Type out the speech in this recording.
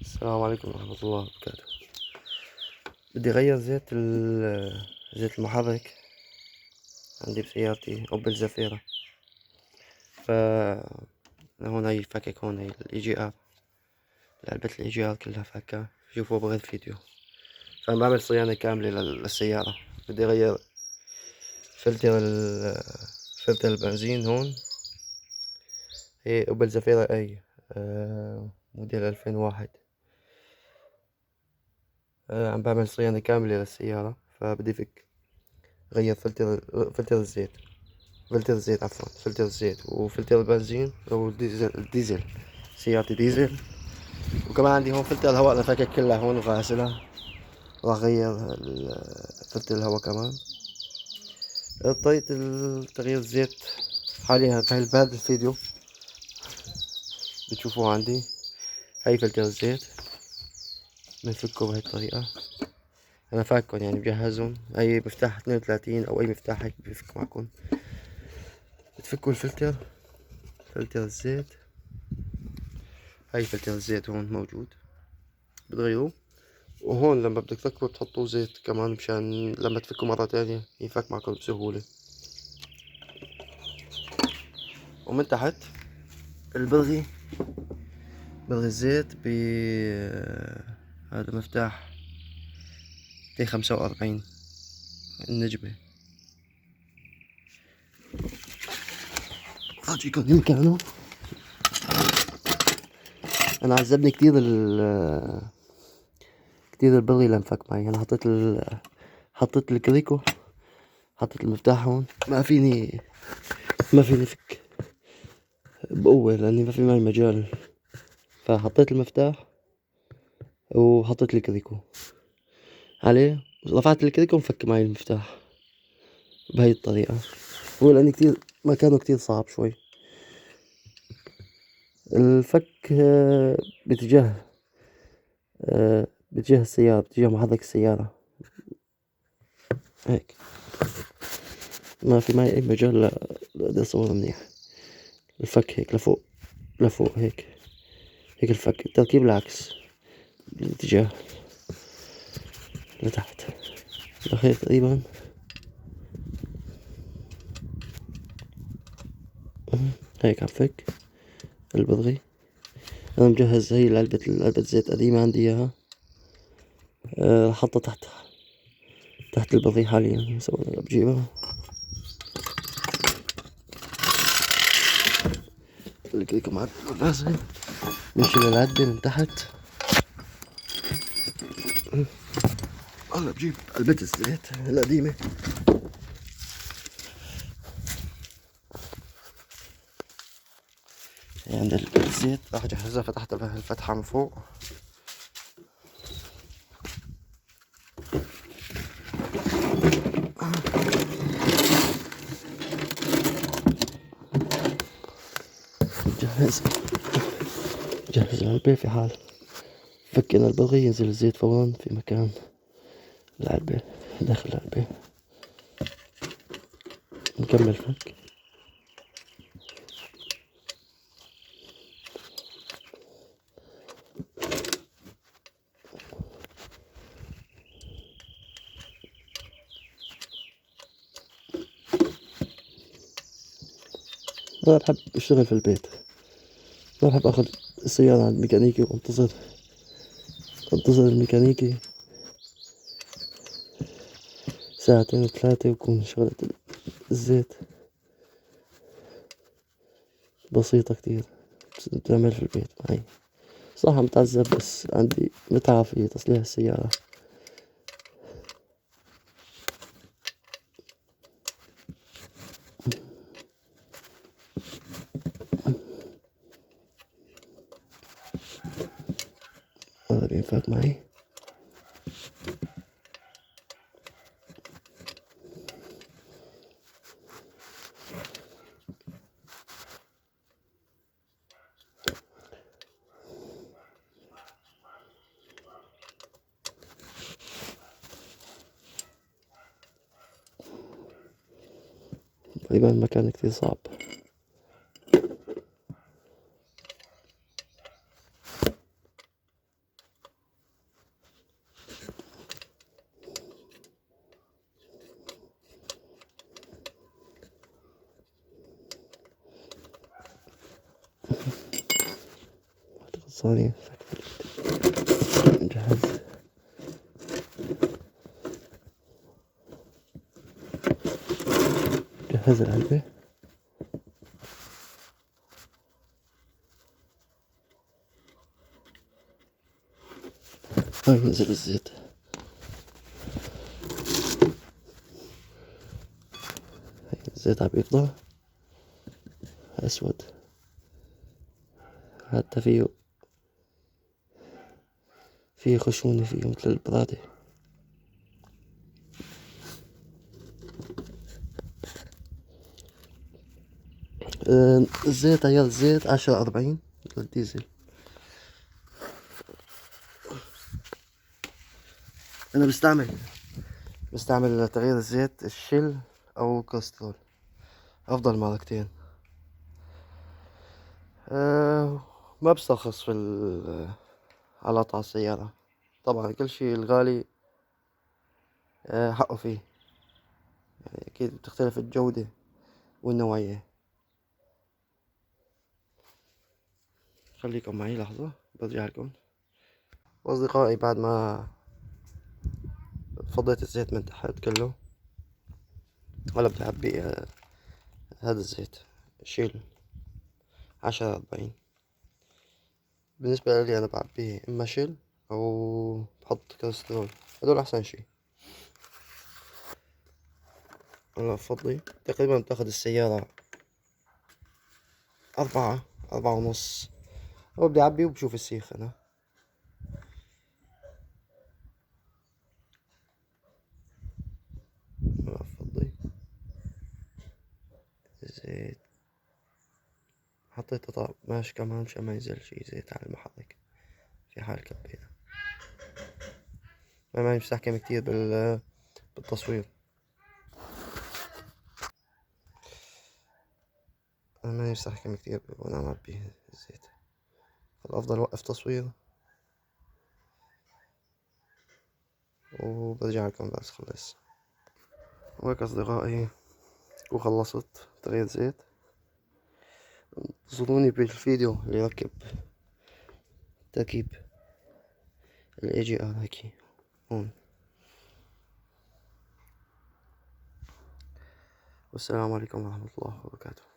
السلام عليكم ورحمة الله وبركاته. بدي أغير زيت المحرك عندي بسيارتي أوبل زافيرا. ف هون هاي فكك، هون هاي الإي جي آر، علبة الإي جي آر كلها فكة. شوفوا بغير فيديو. فأنا بعمل صيانة كاملة للسيارة. بدي أغير فلتر فلتر البنزين هون. هي أوبل زافيرا أي موديل 2001. عم بعمل صيانة كاملة للسيارة، فبدي غير فلتر الزيت. فلتر الزيت وفلتر البنزين او الديزل. سيارتي ديزل. وكمان عندي هون فلتر الهواء، انا فاكك كلها هون وغاسلها. راح اغير فلتر الهواء كمان. طريقة تغيير الزيت حاليا بهذا الفيديو بتشوفوه عندي. هاي فلتر الزيت بنفكه بهاي الطريقة. انا فاككن يعني مجهزهم. اي مفتاح 32 او اي مفتاح هيك بيفك معكم. بتفكوا الفلتر، فلتر الزيت. هاي فلتر الزيت هون موجود، بتغيروه. وهون لما بدك تفكوا تحطوا زيت كمان مشان لما تفكوا مرة تانية ينفك معكم بسهولة. ومن تحت البلغي، بلغي الزيت هذا مفتاح T45 النجمة. أعطيكم مكانه. أنا عذبني كتير كتير البلغي لانفك معي. أنا حطيت الكريكو، حطيت المفتاح هون. ما فيني فك بقوة لأني ما في معي مجال. فحطيت المفتاح وحطيت الكريكو عليه، رفعت الكريكو وفك معي المفتاح بهاي الطريقة. هو لأني مكانه كتير صعب شوي. الفك باتجاه السيارة، باتجاه محرك السيارة هيك. ما في معي أي مجال لأقدر أصور منيح. الفك هيك لفوق هيك الفك. التركيب العكس، بالاتجاه لتحت لخير تقريبا. هيك عم فك البلغي. أنا مجهز هي علبة زيت قديمة عندي إياها. راح أحطها تحت البلغي حاليا. بجيبها الكيكة معك لازم نشيل العدة من تحت. هلا بجيب علبة الزيت القديمة. عند علبة الزيت راح اجهزها. فتحت لها الفتحة من فوق. جهز العلبة في حال فكينا البلغي ينزل الزيت فورا في مكان العلبة، داخل العلبة. نكمل فك. أنا بحب أشتغل في البيت. ما بحب أخذ السيارة عند ميكانيكي وانتظر الميكانيكي ساعتين 3 ويكون شغلة الزيت بسيطة كتير. بتعمل في البيت معي. صح متعذب، بس عندي متعة في تصليح السيارة. هذا بينفع معي. تقريبا المكان كتير صعب. ثانية نجهز. جهز العلبة. هاي نزل الزيت. هاي الزيت عم يفضى أسود، حتى فيه خشونة فيه مثل البرادة. الزيت عيال الزيت 1040 الديزل. أنا بستعمل تغيير الزيت الشيل أو كاسترول، أفضل ماركتين. ما بسترخص على قطع السيارة. طبعا كل شي الغالي حقه فيه، يعني أكيد بتختلف الجودة والنوعية. خليكم معي لحظة برجع لكم. وأصدقائي بعد ما فضيت الزيت من تحت كله، هلا بدي أعبي هذا الزيت شيل 1040. بالنسبة لي أنا بعبيه إما شيل أو بحط كوليسترول، هدول أحسن شي. أنا بفضي تقريبا بتاخد السيارة 4 ونص. هو بدي أعبي وبشوف السيخ. أنا بفضي زيت، حطيت قطع ماشي كمان مشان ما ينزل شي زيت على المحرك في حال كبينا. ما مستحكم كتير بالتصوير. أنا ماني مستحكم كتير وأنا عم أعبي الزيت، فالأفضل أوقف تصوير وبرجع لكم بس خلص. وهيك أصدقائي وخلصت تغيير زيت. انتظروني بالفيديو اللي يركب تركيب AGR هيك هون. والسلام عليكم ورحمة الله وبركاته.